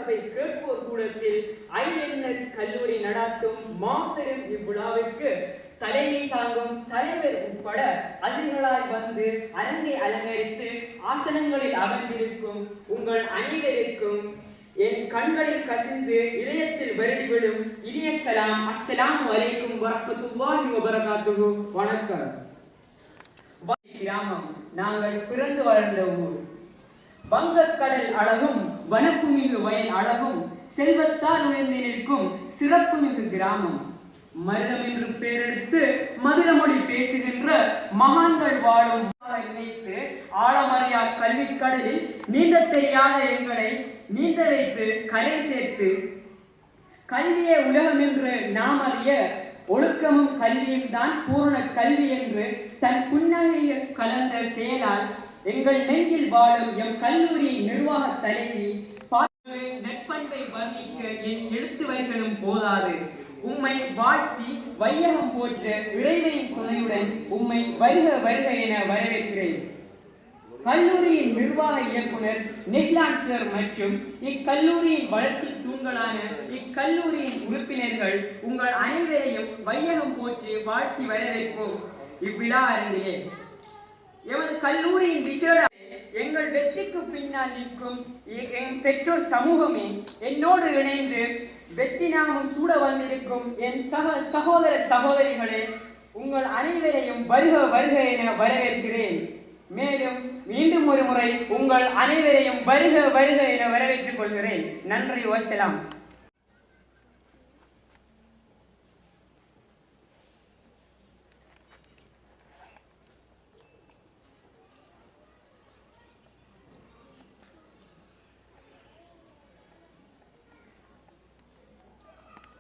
சபை கேட்போர் கூடத்தில் ஐஎன்எஸ் கல்லூரி நடாத்தும் மாபெரும் இவ்விழாவிற்கு தலைமை தாங்கும் தலைவர் உட்பட அதிகளாய் வந்து அரங்கை அலங்கரித்து ஆசனங்களில் அமர்ந்திருக்கும் உங்கள் அனைவருக்கும் என் கண்களில் கசிந்து இதயத்தில் வருடிவிடும் இனிய சலாம். அஸ்ஸலாமு அலைக்கும் வரஹ்மத்துல்லாஹி வபரகாத்துஹு. வணக்கம். கிராமம் நாங்கள் பிறந்து வளர்ந்த ஊர். வங்கக்கடல் அழகும் வனப்புமிகு வயல் அழகும் செல்வத்தால் உயர்ந்து நிற்கும் சிறப்புமிகு கிராமம். மருதம் என்று பெயரெடுத்து மதுரமொழி பேசுகின்ற மகான்கள் வாழும் நினைத்து ஆழமறையா கல்விக்கடலில் நீந்த தெரியாத எங்களை நீந்த வைத்து கரை சேர்த்து கல்வியே உலகம் என்று நாம் அறிய ஒழுக்கமும் கல்வியும் தான் பூரண கல்வி என்று தன் புன்னகையில் கலந்த செயலால் எங்கள் நெஞ்சில் வாழும் எம் கல்லூரி நிர்வாக தலைவி நட்பண்பை வர்ணிக்க என் எழுத்து வரிகளும் போதாது. உம்மை வாழ்த்தி வையகம் போற்ற இறைவனின் துணையுடன் உம்மை வருக வருக என வரவேற்கிறேன். கல்லூரியின் நிர்வாக இயக்குனர் நெஹ்லான் சார் மற்றும் இக்கல்லூரியின் வளர்ச்சி தூண்களான இக்கல்லூரியின் உறுப்பினர்கள் உங்கள் அனைவரையும் வையகம் போற்றி வாழ்த்தி வரவேற்போம். இவ்விழா அரங்கிலே எமது கல்லூரியின் விசேட எங்கள் வெற்றிக்கு பின்னால் நிற்கும் என் பெற்றோர் சமூகமே என்னோடு இணைந்து வெற்றி நாமம் சூட வந்திருக்கும் என் சகோதர சகோதரிகளே, உங்கள் அனைவரையும் வருக வருக என வரவேற்கிறேன். மேலும் மீண்டும் ஒரு முறை உங்கள் அனைவரையும் வருக வருக என வரவேற்றுக் கொள்கிறேன். நன்றி. வசலாம்.